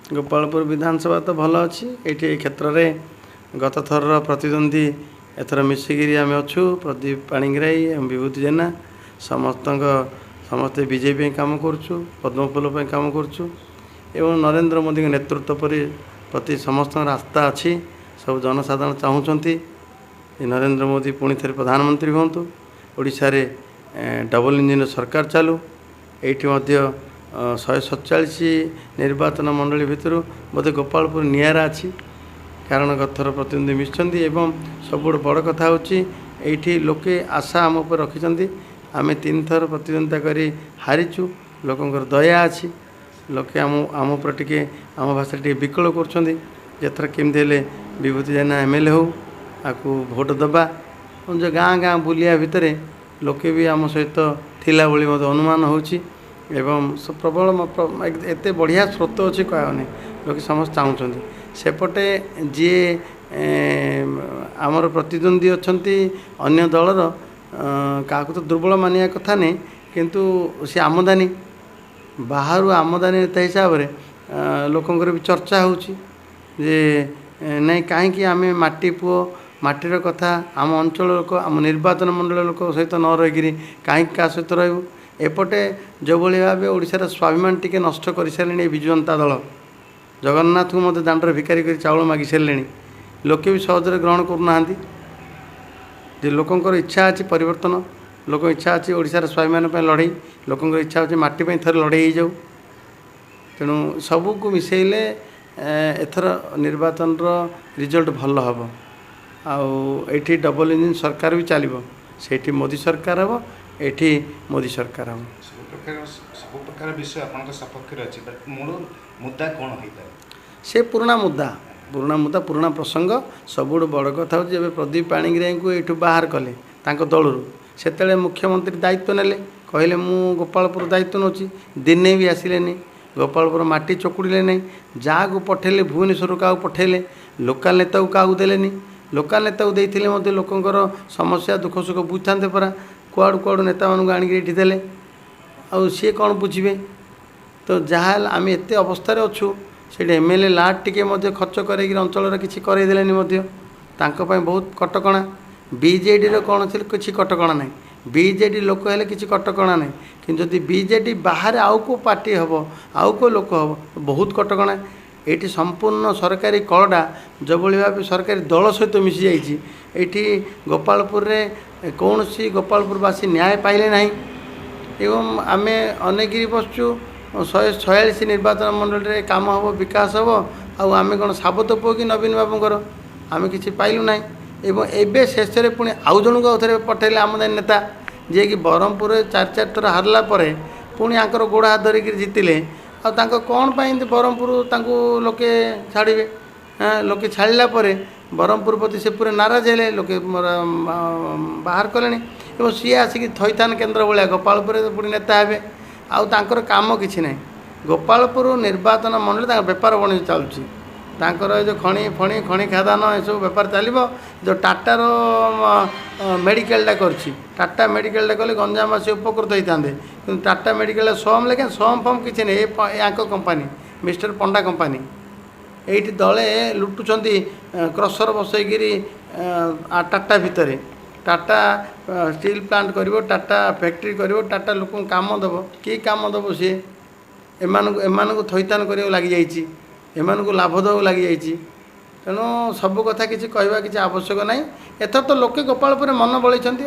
गोपालपुर विधानसभा तो भल अच्छी ये क्षेत्र में गत थर प्रतिद्वंदी एथर मिसिकी आम अच्छु प्रदीप पाणिग्राही विभूति जेना समस्ते बीजेपी काम करुँ पद्मफूल काम करुँ एवं नरेंद्र मोदी के नेतृत्व प्रति समस्त आस्था अच्छी सब जनसाधारण चाहूँगी नरेंद्र मोदी पुणी थे प्रधानमंत्री हूँ ओडिशा रे डबल इंजिन सरकार चालू ये 147 निर्वाचन मंडली भितर बोधे गोपालपुर निरा अच्छी कारण गथर प्रतिद्वंदी मिशन एवं सब बड़ कथा होती लोके आशा आम उपर रखिंट आम 3 थर प्रतिद्वंदिता कर हारीचु लोकंर दया अच्छी लोके आम उपर टे आम भाषा टे विकल कर केमती विभूति जेना एमएलए हो आपको भोट दबा जो गाँ गाँ बुलिया भितर लोके भी आम सहित थिला भली मत अनुमान होची एवं प्रबल एत बढ़िया स्रोत अच्छी कहने लोग समस्त चाहूँगी सेपटे जी आमर प्रतिद्वंदी अच्छा अन्य दलर क्या तो दुर्बल मानिया कथा नहीं किंतु सी आमदानी बाहर आमदानी नेता हिसाब से लोकंर भी चर्चा होची जे नहीं कहीं आम माटी पुओ माटीर कथा आम अंचल लोक आम निर्वाचन मंडल लोक सहित न रही कहीं क्या सहित रू एपटे जो भाई भाव ओडिशार स्वाभिमान टिके नष्ट कर सारे विजु जनता दल जगन्नाथ को मत दांडर भिकारी कर चाउल मागि सारे लोके भी सहजरे ग्रहण करना लोकंर इच्छा अच्छी परिवर्तन लोक इच्छा अच्छी ओडिशार स्वाभिमान लड़ई लोकंर इच्छा अच्छी माटी थे लड़ई हो जाऊ तेणु सबको मिसेले एथर निर्वाचन रिजल्ट भल हम आठी डबल इंजिन सरकार भी चलो से मोदी सरकार हम ये मोदी सरकार हम सब प्रकार विषय आपन सपक्ष अच्छी मूल मुद्दा कौन होता है से पुराना मुद्दा पुराना प्रसंग सबुठ बड़ कथा हो प्रदीप पाणिग्राही को ये बाहर कले दलू से मुख्यमंत्री दायित्व नेले कहले मु गोपालपुर दायित्व नौची दिने भी आसिले गोपालपुर माटी चकुड़े नहीं जहाँ को पठेले भुवनेश्वर क्या पठेले लोकाल नेता को क्या देले लोकाल नेता को देते लोकंर समस्या दुख सुख बुझा परा कुआड़ू कुआड़ू नेता मानू आणिक देले आउ सी कौन बुझे तो जहाँ आम एत अवस्था अच्छु से एमएलए लाट टिके खर्च कर अंचल किसी करदेले बहुत कटकणा बीजेडी कौन थी किसी कटकणा ना बीजेडी लोक हेल्ले किसी कटकणा ना कि जदि बीजेडी बाहर आउ को पार्टी हम आउ को लोक हम बहुत कटकणा ये संपूर्ण सरकारी कलटा जो भाव सरकारी दल सहित मिसी जाइए गोपालपुर रे कौन सी गोपालपुरवासी न्याय पाइले ना एवं आम अनेकगिरी बसचु 146 निर्वाचन मंडल रे काम हम विकास हम आम कौन साबत पुओ कि नवीन बाबूर आम कि पाइलु ना एवं एबे शेष में पुणी आउ जन को थे पठेले आमदानी नेता जी कि ब्रह्मपुर 4 थर हारला पुणी आंकर गोड़ हाथ धरिक जितिले आ कौन ब्रह्मपुर लोके छाड़े लोके छाड़ा ब्रह्मपुर प्रति से पूरे नाराज है लोके बाहर कले सी आसिक थैथान केन्द्र भाया गोपालपुर पुणी नेता हे आउर कम कि ना गोपालपुर निर्वाचन मंडल बेपार वाणिज्य चलुची जो खणी खादान यू बेपार चलो जो टाटार मेडिकलटा करछि टाटा मेडिकलटा कले गंजामवासी उपकृत होते कि टाटा मेडिकल सोम लेकिन सोम फम किसी नहीं या कंपानी मिस्टर पंडा कंपानी ये दले लुटुंट क्रसर बसईकि टाटा भितर टाटा स्टील प्लांट कर टाटा फैक्ट्री कर टाटा लोक काम दब कि काम दब सी एम थैथान कर लगी जाइए एमानकु लाभ देवाक लगी जाइए तेणु सब कथा किसी कहवा किसी आवश्यक ना एथर तो लोके गोपालपुर मन बलैंट।